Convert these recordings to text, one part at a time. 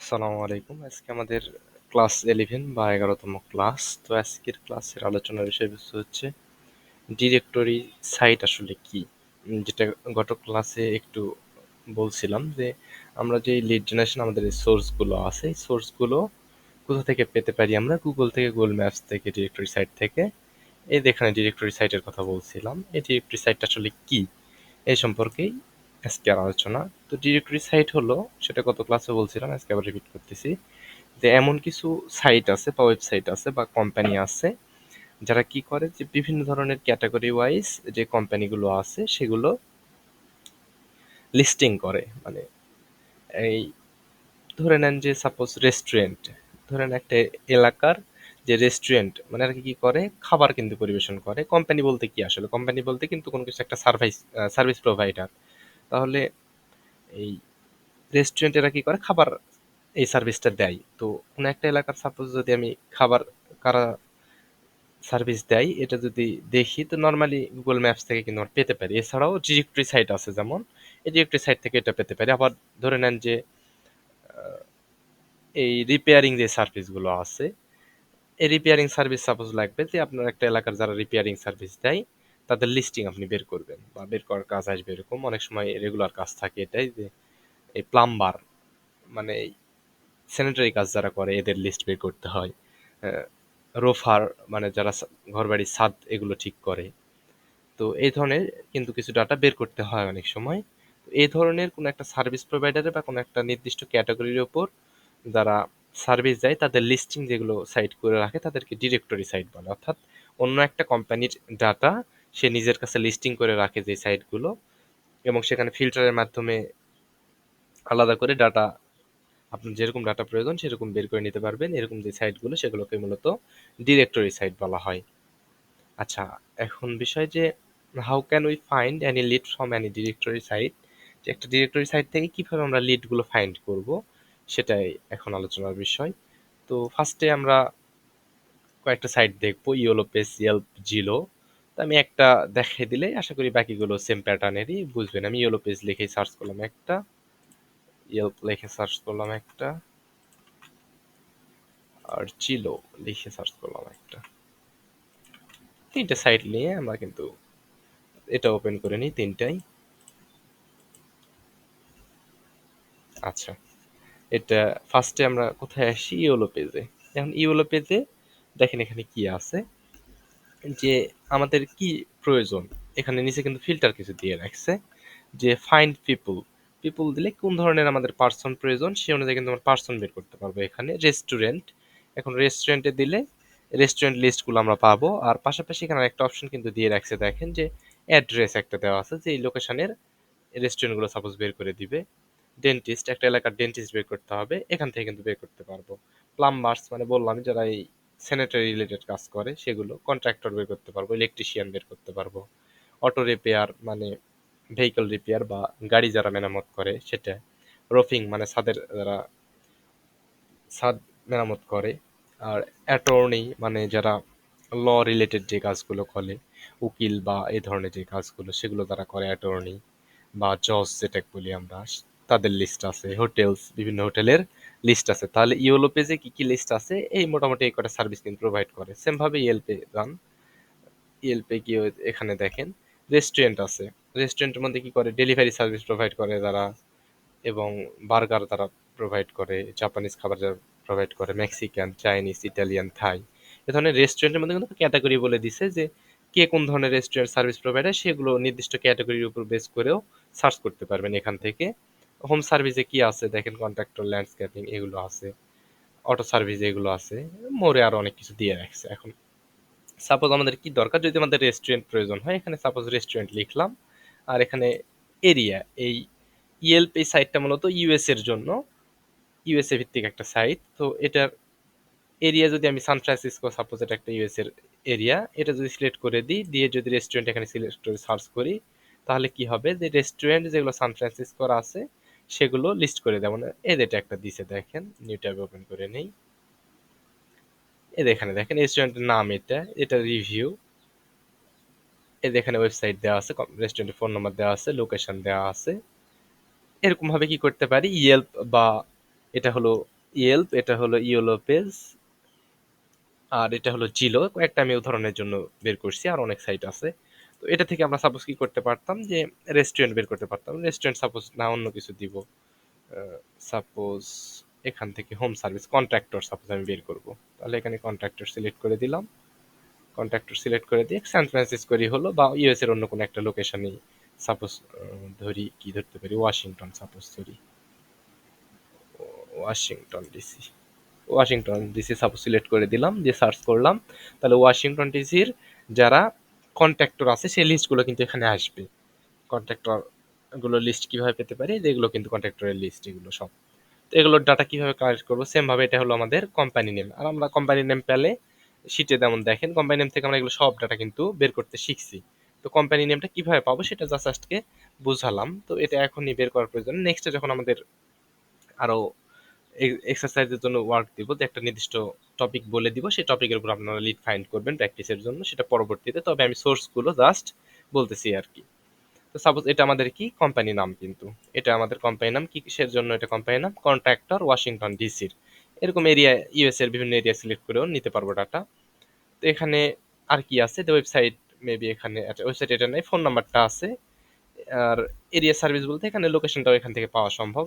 আসসালামু আলাইকুম। আজকে আমাদের ক্লাস 11 বা 11তম ক্লাস। তো আজকের ক্লাসের আলোচনার বিষয়বস্তু হচ্ছে ডিরেক্টরি সাইট আসলে কি। যেটা গত ক্লাসে একটু বলছিলাম যে আমরা যে লিড জেনারেশন আমাদের সোর্সগুলো আছে, এই সোর্সগুলো কোথা থেকে পেতে পারি আমরা? গুগল থেকে, গুগল ম্যাপস থেকে, ডিরেক্টরি সাইট থেকে। এই যে এখানে ডিরেক্টরি সাইটের কথা বলছিলাম, এই ডিরেক্টরি সাইটটা আসলে কি এই সম্পর্কেই আজকের আলোচনা। তো ডিরেক্টরি সাইট হলো, সেটা গত ক্লাসে বলছিলাম, আজকে আবার রিপিট করতেছি, যে এমন কিছু সাইট আছে বা ওয়েবসাইট আছে বা কোম্পানি আছে যারা কি করে যে বিভিন্ন ধরনের ক্যাটাগরি ওয়াইজ যে কোম্পানিগুলো আছে সেগুলো লিস্টিং করে। মানে এই ধরে নেন যে সাপোজ রেস্টুরেন্ট, ধরেন একটা এলাকার যে রেস্টুরেন্ট মানে আর কি কি করে, খাবার কিন্তু পরিবেশন করে। কোম্পানি বলতে কি, আসলে কোম্পানি বলতে কিন্তু কোনো কিছু একটা সার্ভিস প্রোভাইডার। তাহলে এই রেস্টুরেন্টেরা কি করে, খাবার এই সার্ভিসটা দেয়। তো কোনো একটা এলাকার সাপোজ যদি আমি খাবার কারা সার্ভিস দেয় এটা যদি দেখি, তো নর্মালি গুগল ম্যাপস থেকে কিন্তু আমরা পেতে পারি। এছাড়াও ডিরেক্টরি সাইট আছে, যেমন এই ডিরেক্টরি সাইট থেকে এটা পেতে পারি। আবার ধরে নেন যে এই রিপেয়ারিং যে সার্ভিসগুলো আছে, এই রিপেয়ারিং সার্ভিস সাপোজ লাগবে, যে আপনার একটা এলাকার যারা রিপেয়ারিং সার্ভিস দেয় তাদের লিস্টিং আপনি বের করবেন বা বের করার কাজ আসবে। এরকম অনেক সময় রেগুলার কাজ থাকে এটাই, যে এই প্লাম্বার মানে স্যানিটারি কাজ যারা করে এদের লিস্ট বের করতে হয়। রোফার মানে যারা ঘরবাড়ির ছাদ এগুলো ঠিক করে। তো এই ধরনের কিন্তু কিছু ডাটা বের করতে হয় অনেক সময়। তো এই ধরনের কোনো একটা সার্ভিস প্রোভাইডারে বা কোনো একটা নির্দিষ্ট ক্যাটাগরির ওপর যারা সার্ভিস দেয় তাদের লিস্টিং যেগুলো সাইট করে রাখে তাদেরকে ডিরেক্টরি সাইট বলে। অর্থাৎ অন্য একটা কোম্পানির ডাটা সে নিজের কাছে লিস্টিং করে রাখে যে সাইটগুলো, এবং সেখানে ফিল্টারের মাধ্যমে আলাদা করে ডাটা, আপনার যেরকম ডাটা প্রয়োজন সেরকম বের করে নিতে পারবেন। এরকম যে সাইটগুলো সেগুলোকে মূলত ডিরেক্টরি সাইট বলা হয়। আচ্ছা, এখন বিষয় যে how can we find any lead from any directory site, যে একটা ডিরেক্টরি সাইট থেকে কিভাবে আমরা লিডগুলো ফাইন্ড করব, সেটাই এখন আলোচনার বিষয়। তো ফার্স্টে আমরা কয়েকটা সাইট দেখবো, ইয়েলো পেজ, ইয়েল্প, জিলো। তো আমি একটা দেখাই দিলে আশা করি বাকিগুলো সেম প্যাটার্নেরই বুঝবেন। আমি ইয়েলো পেজ লিখে সার্চ করলাম একটা, ইয়েল্প লিখে সার্চ করলাম একটা, আর জিলো লিখে সার্চ করলাম একটা। তিনটে সাইট নিয়ে আমরা কিন্তু এটা ওপেন করে নিই তিনটাই। আচ্ছা, এটা ফার্স্টে আমরা কোথায় আসি, ইয়েলো পেজে। এখন ইয়েলো পেজে দেখেন এখানে কি আছে, যে আমাদের কি প্রয়োজন। এখানে নিচে কিন্তু ফিল্টার কিছু দিয়ে রাখছে, যে ফাইন্ড পিপল, পিপল দিলে কোন ধরনের আমাদের পার্সন প্রয়োজন সেই অনুযায়ী কিন্তু আমরা পার্সন বের করতে পারবো। এখানে রেস্টুরেন্ট, এখন রেস্টুরেন্টে দিলে রেস্টুরেন্ট লিস্টগুলো আমরা পাবো। আর পাশাপাশি এখানে একটা অপশন কিন্তু দিয়ে রাখছে, দেখেন যে অ্যাড্রেস একটা দেওয়া আছে, যে এই লোকেশনের রেস্টুরেন্টগুলো সাপোজ বের করে দিবে। ডেন্টিস্ট, একটা এলাকার ডেন্টিস্ট বের করতে হবে, এখান থেকে কিন্তু বের করতে পারবো। প্লাম্বার্স মানে বললাম যারা এই স্যানিটারি রিলেটেড কাজ করে সেগুলো, কন্ট্রাক্টর বের করতে পারবো, ইলেকট্রিশিয়ান বের করতে পারবো। অটো রিপেয়ার মানে ভেহিকল রিপেয়ার বা গাড়ি যারা মেরামত করে সেটা। রোফিং মানে ছাদের যারা ছাদ মেরামত করে। আর অ্যাটর্নি মানে যারা ল রিলেটেড যে কাজগুলো করে, উকিল বা এই ধরনের যে কাজগুলো সেগুলো তারা করে, অ্যাটর্নি বা জজ যেটা বলি আমরা, তাদের লিস্ট আছে। হোটেলস, বিভিন্ন হোটেলের লিস্ট আছে। তাহলে ইয়েলো পেজে কি কি লিস্ট আছে, এই মোটামুটি এই কটা সার্ভিস কিন্তু প্রোভাইড করে। সেম ভাবে ইয়েলপে যান, ইয়েলপে গিয়ে এখানে দেখেন রেস্টুরেন্ট আছে। রেস্টুরেন্টের মধ্যে কি করে, ডেলিভারি সার্ভিস প্রোভাইড করে যারা, এবং বার্গার তারা প্রোভাইড করে, জাপানিজ খাবার যারা প্রোভাইড করে, মেক্সিকান, চাইনিজ, ইটালিয়ান, থাই। এ ধরনের রেস্টুরেন্টের মধ্যে কিন্তু ক্যাটাগরি বলে দিছে, যে কে কোন ধরনের রেস্টুরেন্ট সার্ভিস প্রোভাইডার সেগুলো নির্দিষ্ট ক্যাটাগরির উপর বেস করেও সার্চ করতে পারবেন এখান থেকে। হোম সার্ভিসে কি আছে দেখেন, কন্ট্রাক্টর, ল্যান্ডস্কেপিং এগুলো আছে, অটো সার্ভিস এগুলো আছে, মোরে আরো অনেক কিছু দিয়ে রাখছে। এখন সাপোজ আমাদের কি দরকার, যদি আমাদের রেস্টুরেন্ট প্রয়োজন হয়, এখানে সাপোজ রেস্টুরেন্ট লিখলাম। আর এখানে এরিয়া, এই ইয়েলপ এই সাইটটা মূলত ইউএস এর জন্য, ইউএসএ ভিত্তিক একটা সাইট। তো এটার এরিয়া যদি আমি সান ফ্রান্সিসকো, সাপোজ এটা একটা ইউএস এর এরিয়া, এটা যদি সিলেক্ট করে দিই, দিয়ে যদি রেস্টুরেন্ট এখানে সিলেক্ট করে সার্চ করি, তাহলে কি হবে, যে রেস্টুরেন্ট যেগুলো সান ফ্রান্সিসকোর আছে সেগুলো লিস্ট করে দেবো না। এটা একটা দিছে, দেখেন নিউ ট্যাব ওপেন করে নেই। এখানে দেখেন রেস্টুরেন্টের নাম, এটা এটা রিভিউ, এখানে ওয়েবসাইট দেওয়া আছে, রেস্টুরেন্টের ফোন নাম্বার দেওয়া আছে, লোকেশন দেওয়া আছে। এরকম ভাবে কি করতে পারি, ইয়েল্প বা এটা হলো ইয়েল্প, এটা হলো ইয়েলো পেজ, আর এটা হলো জিলো। কয়েকটা আমি উদাহরণের জন্য বের করছি, আর অনেক সাইট আছে। তো এটা থেকে আমরা সাপোজ কি করতে পারতাম, যে রেস্টুরেন্ট বের করতে পারতাম। রেস্টুরেন্ট সাপোজ না অন্য কিছু দিব, সাপোজ এখান থেকে হোম সার্ভিস কন্ট্রাক্টর সাপোজ আমি বের করব। তাহলে এখানে কন্ট্রাক্টর সিলেক্ট করে দিলাম। কন্ট্রাক্টর সিলেক্ট করে দিয়ে সান ফ্রান্সিসকোরই হলো, বা ইউএস এর অন্য কোনো একটা লোকেশনই সাপোজ ধরি, কি ধরতে পারি, ওয়াশিংটন সাপোজ ধরি, Washington DC. Washington DC suppose select করে দিলাম, দিয়ে সার্চ করলাম। তাহলে ওয়াশিংটন ডিসির যারা কন্ট্রাক্টর আছে সেই লিস্টগুলো কিন্তু এখানে আসবে। কন্ট্রাক্টর গুলো লিস্ট কিভাবে পেতে পারি, যেগুলো কিন্তু কন্ট্রাক্টরের লিস্ট, এগুলো সব। তো এগুলোর ডাটা কিভাবে কালেক্ট করবো, সেম ভাবে এটা হলো আমাদের কোম্পানি নেম। আর আমরা কোম্পানি নেম পেলে শিটে যেমন দেখেন, কোম্পানি নেম থেকে আমরা এগুলো সব ডাটা কিন্তু বের করতে শিখছি। তো কোম্পানি নেমটা কিভাবে পাবো সেটা জাস্ট আজকে বুঝালাম। তো এটা এখনই বের করার প্রয়োজন। নেক্সটে যখন আমাদের আরো এক্সারসাইজের জন্য ওয়ার্ক দিব, যে একটা নির্দিষ্ট টপিক বলে দিব, সেই টপিকের উপর আপনারা লিড ফাইন্ড করবেন প্র্যাকটিসের জন্য, সেটা পরবর্তীতে। তবে আমি সোর্সগুলো জাস্ট বলতেছি আর কি। তো সাপোজ এটা আমাদের কি কোম্পানি নাম, কিন্তু এটা আমাদের কোম্পানি নাম কিসের জন্য, এটা কোম্পানি নাম কন্ট্রাক্টর ওয়াশিংটন ডিসির। এরকম এরিয়া, ইউএস এর বিভিন্ন এরিয়া সিলেক্ট করেও নিতে পারবো ডাটা। তো এখানে আর কি আছে, ওয়েবসাইট মেবি এখানে, আচ্ছা ওয়েবসাইট এটা নাই, ফোন নাম্বারটা আছে। আর এরিয়া সার্ভিস বলতে এখানে লোকেশনটাও এখান থেকে পাওয়া সম্ভব।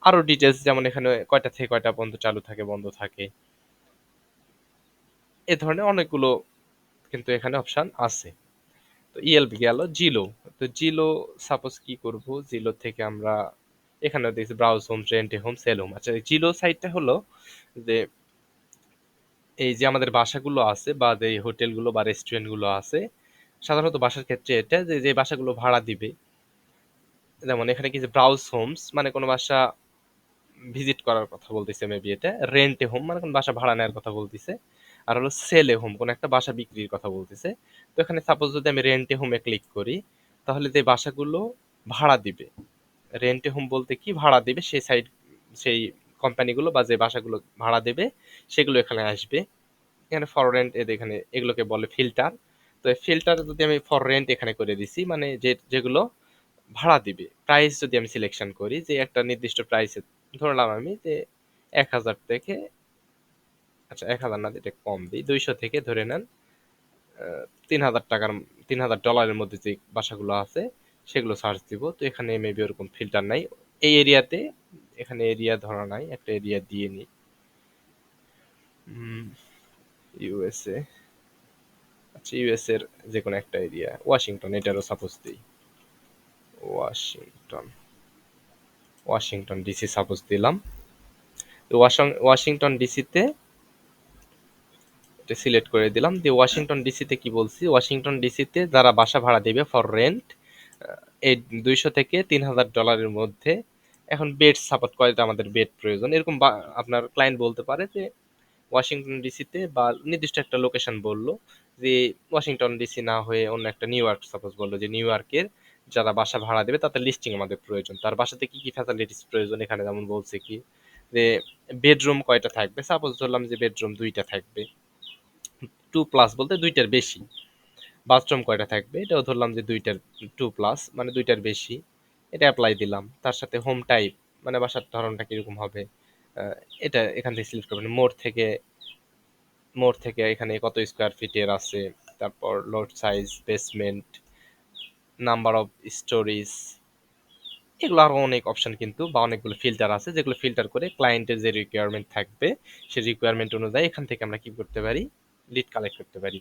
আরো ডিটেলস যেমন এখানে কয়টা থেকে কয়টা পর্যন্ত চালু থাকে, বন্ধ থাকে, এ ধরনের অনেকগুলো কিন্তু এখানে অপশন আছে। তো ইএলবি গেল। জিলো, তো জিলো সাপোজ কি করব, জিলো থেকে আমরা এখানে দেখছি browse home, rent home, sale home. আচ্ছা জিলো সাইটটা হলো যে এই যে আমাদের বাসাগুলো আছে, বা যে হোটেলগুলো বা রেস্টুরেন্টগুলো আছে, সাধারণত বাসার ক্ষেত্রে এটা যে যে বাসাগুলো ভাড়া দিবে, যেমন এখানে কি যে ব্রাউজ হোমস মানে কোনো বাসা ভিজিট করার কথা বলতেছে, মেবি এটা রেন্ট এ হোম মানে কোন বাসা ভাড়া নেওয়ার কথা বলতেছে, আর হলো সেল এ হোম কোন একটা বাসা বিক্রির কথা বলতেছে। তো এখানে সাপোজ যদি আমি রেন্ট এ হোমে ক্লিক করি, তাহলে যে বাসাগুলো ভাড়া দিবে, রেন্ট এ হোম বলতে কি ভাড়া দিবে, সেই সাইট, সেই কোম্পানিগুলো বা যে বাসাগুলো ভাড়া দেবে সেগুলো এখানে আসবে। এখানে ফর রেন্ট, এখানে এগুলোকে বলে ফিল্টার। তো ফিল্টার যদি আমি ফর রেন্ট এখানে করে দিছি, মানে যে যেগুলো ভাড়া দিবে, প্রাইস যদি আমি সিলেকশন করি, যে একটা নির্দিষ্ট প্রাইসে ধরলাম আমি যে 1000 থেকে, আচ্ছা 1000 না, এটা কম দিই, 200 থেকে ধরে নেন 3000 টাকার, $3000 মধ্যে যে বাসাগুলো আছে সেগুলো সার্চ দিব। তো এখানে মেবি ওরকম ফিল্টার নাই এই এরিয়াতে, এখানে এরিয়া ধরা নাই, একটা এরিয়া দিয়ে নি, ইউএসএ। আচ্ছা ইউএস এর যে কোনো একটা এরিয়া, ওয়াশিংটন, এটারও সাপোজ দিই ওয়াশিংটন, ওয়াশিংটন ডিসি সাপোজ দিলাম। তো ওয়াশিংটন ডিসিতে এটা সিলেক্ট করে দিলাম, দিয়ে ওয়াশিংটন ডিসিতে কি বলছি, ওয়াশিংটন ডিসিতে যারা বাসা ভাড়া দেবে ফর রেন্ট, এই 200 থেকে $3000 মধ্যে। এখন বেড সাপোর্ট কয়টা আমাদের বেড প্রয়োজন, এরকম আপনার ক্লায়েন্ট বলতে পারে যে ওয়াশিংটন ডিসিতে, বা নির্দিষ্ট একটা লোকেশন বললো, যে ওয়াশিংটন ডিসি না হয়ে অন্য একটা নিউ ইয়র্ক সাপোজ বললো, যে নিউ ইয়র্কের যারা বাসা ভাড়া দেবে তাদের লিস্টিং আমাদের প্রয়োজন, তার বাসাতে কি কি ফ্যাসিলিটিস প্রয়োজন। এখানে যেমন বলছে কি যে বেডরুম কয়টা থাকবে, সাপোজ ধরলাম যে বেডরুম 2টা থাকবে, 2+ বলতে 2টার বেশি। বাথরুম কয়টা থাকবে, এটাও ধরলাম যে 2টার, 2+, মানে 2টার বেশি, এটা অ্যাপ্লাই দিলাম। তার সাথে হোম টাইপ মানে বাসার ধরনটা কিরকম হবে, এটা এখান থেকে সিলেক্ট করবেন। মোড় থেকে এখানে কত স্কোয়ার ফিটের আছে, তারপর load size, basement, number of stories, এগুলো আরো অনেক অপশন কিন্তু, বা অনেকগুলো ফিল্টার আছে, যেগুলো ফিল্টার করে ক্লায়েন্টের যে রিকোয়ারমেন্ট থাকবে সেই রিকোয়ারমেন্ট অনুযায়ী এখান থেকে আমরা কি করতে পারি, লিড কালেক্ট করতে পারি।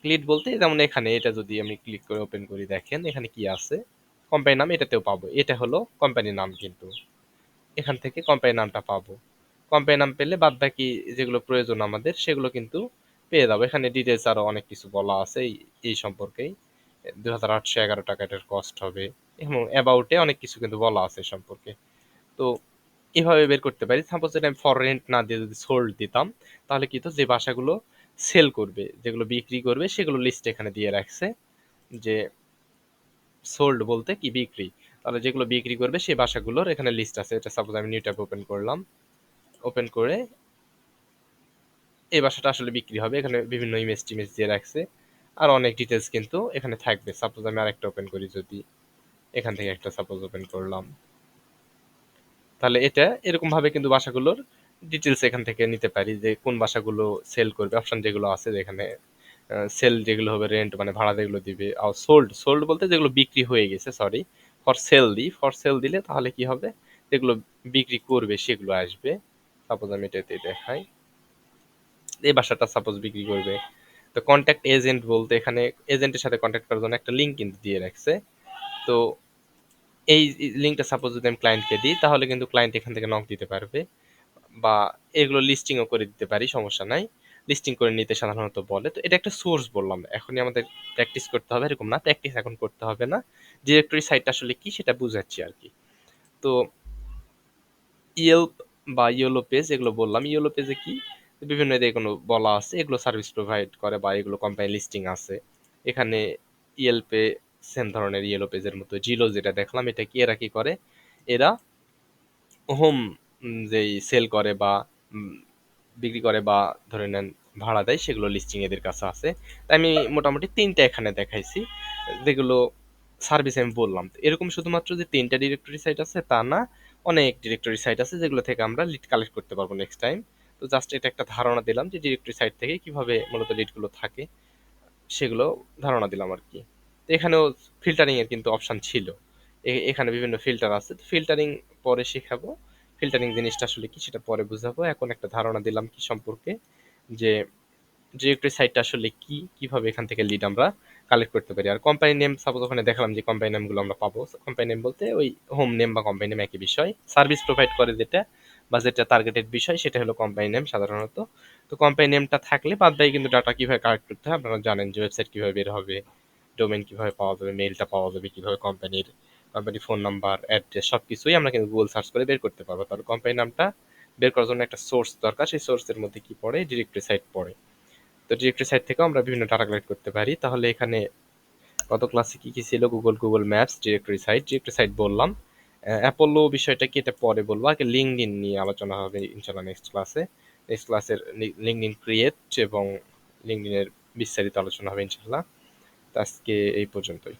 লিড বলতে যেমন এখানে এটা যদি আমি ক্লিক করে ওপেন করি, দেখেন এখানে কি আছে, কোম্পানি নাম, এটাতেও পাবো, এটা হলো কোম্পানির নাম, কিন্তু এখান থেকে কোম্পানি নামটা পাবো। কোম্পানি নাম পেলে বাদ বাকি যেগুলো প্রয়োজন আমাদের সেগুলো কিন্তু পেয়ে যাবো। এখানে ডিটেলস আরো অনেক কিছু বলা আছে এই সম্পর্কেই, 2811 টাকা এটার কস্ট হবে, এবং অ্যাবাউটে অনেক কিছু কিন্তু বলা আছে এই সম্পর্কে। তো এভাবে বের করতে পারি। সাপোজ যদি আমি ফর রেন্ট না দিয়ে যদি সোল্ড দিতাম, তাহলে কি তো যে বাসাগুলো সেল করবে, যেগুলো বিক্রি করবে, সেগুলো লিস্ট এখানে দিয়ে রাখছে, যে সোল্ড বলতে কি বিক্রি, তাহলে যেগুলো বিক্রি করবে সেই বাসাগুলোর এখানে লিস্ট আছে। এটা সাপোজ আমি নিউ ট্যাব ওপেন করলাম, ওপেন করে এই বাসাটা আসলে বিক্রি হবে, এখানে বিভিন্ন ইমেজ টিমেজ দিয়ে রাখছে, আর অনেক ডিটেলস কিন্তু এখানে থাকবে। সাপোজ আমি আরেকটা ওপেন করি, যদি এখান থেকে একটা সাপোজ ওপেন করলাম, তাহলে এটা এরকম ভাবে কিন্তু বাসাগুলোর ডিটেলস এখান থেকে নিতে পারি, যে কোন বাসাগুলো সেল করবে, অপশন যেগুলো আছে যেখানে সেল যেগুলো হবে, রেন্ট মানে ভাড়া যেগুলো দিবে, আর সোল্ড, সোল্ড বলতে যেগুলো বিক্রি হয়ে গেছে, সরি, ফর সেল দিই, ফর সেল দিলে তাহলে কি হবে, যেগুলো বিক্রি করবে সেগুলো আসবে। সাপোজ আমি এটাতে দেখাই, এই বাসাটা সাপোজ বিক্রি করবে। তো কন্ট্যাক্ট এজেন্ট বলতে এখানে এজেন্টের সাথে কন্ট্যাক্ট করার জন্য একটা লিঙ্ক কিন্তু দিয়ে রাখছে। তো এই লিঙ্কটা সাপোজ যদি আমি ক্লায়েন্টকে দিই, তাহলে কিন্তু ক্লায়েন্ট এখান থেকে নক দিতে পারবে, বা এগুলো লিস্টিংও করে দিতে পারি, সমস্যা নাই। লিস্টিং করে নিতে সাধারণত বলে। তো এটা একটা সোর্স বললাম, এখনই আমাদের প্র্যাকটিস করতে হবে এরকম না, প্র্যাকটিস এখন করতে হবে না, ডিরেক্টরি সাইটটা আসলে কি সেটা বুঝাচ্ছি আর কি। তো ইয়েলপ বা ইয়েলো পেজ এগুলো বললাম, ইয়েলো পেজে কি বিভিন্ন এগুলো বলা আছে, এগুলো সার্ভিস প্রোভাইড করে বা এগুলো কোম্পানি লিস্টিং আছে এখানে। ইয়েলপে সেম ধরনের ইয়েলো পেজের মতো। জিলো যেটা দেখলাম, এটা কি, এরা কি করে, এরা হোম যেই সেল করে বা উম, বিক্রি করে বা ধরে নেন ভাড়া দেয়, সেগুলো লিস্টিং এদের কাছে আছে। তাই আমি মোটামুটি তিনটা এখানে দেখাইছি, যেগুলো সার্ভিস আমি বললাম। তো এরকম শুধুমাত্র যে তিনটা ডিরেক্টরি সাইট আছে তা না, অনেক ডিরেক্টরি সাইট আছে যেগুলো থেকে আমরা লিড কালেক্ট করতে পারবো নেক্সট টাইম। তো জাস্ট এটা একটা ধারণা দিলাম যে ডিরেক্টরি সাইট থেকে কিভাবে মূলত লিডগুলো থাকে, সেগুলো ধারণা দিলাম আর কি। তো এখানেও ফিল্টারিং এর কিন্তু অপশন ছিল, এখানে বিভিন্ন ফিল্টার আছে, তো ফিল্টারিং পরে শেখাবো। ফিল্টারিং জিনিসটা আসলে কি সেটা পরে বুঝাবো, এখন একটা ধারণা দিলাম কি সম্পর্কে, যে ডিরেক্টরি সাইটটা আসলে কি, কিভাবে এখান থেকে লিড আমরা কালেক্ট করতে পারি। আর কোম্পানি নেম সাপোজ ওখানে দেখালাম যে কোম্পানি নেমগুলো আমরা পাবো। কোম্পানি নেম বলতে ওই হোম নেম বা কোম্পানি নেম একই বিষয়, সার্ভিস প্রোভাইড করে যেটা বা যেটা টার্গেটেড বিষয় সেটা হলো কোম্পানি নেম সাধারণত। তো কোম্পানি নেমটা থাকলে বাদ বাকি কিন্তু ডাটা কিভাবে কালেক্ট করতে হয় আপনারা জানেন, যে ওয়েবসাইট কিভাবে বের হবে, ডোমেন কিভাবে পাওয়া যাবে, মেইলটা পাওয়া যাবে কিভাবে, কোম্পানির ফোন নাম্বার, অ্যাড্রেস সবকিছুই আমরা কিন্তু গুগল সার্চ করে বের করতে পারবো। তাহলে কোম্পানি নামটা বের করার জন্য একটা সোর্স দরকার, সেই সোর্সের মধ্যে কি পড়ে, ডিরেক্টরি সাইট পড়ে। তো ডিরেক্টরি সাইট থেকেও আমরা বিভিন্ন ডাটা কালেক্ট করতে পারি। তাহলে এখানে গত ক্লাসে কি কি ছিল, গুগল ম্যাপস, ডিরেক্টরি সাইট বললাম। অ্যাপোলো বিষয়টা কি এটা পরে বলবো, আগে লিঙ্কডইন নিয়ে আলোচনা হবে ইনশাল্লাহ নেক্সট ক্লাসের লিঙ্কডইন ক্রিয়েট এবং লিঙ্কডইনের বিস্তারিত আলোচনা হবে ইনশাল্লাহ। তো আজকে এই পর্যন্তই।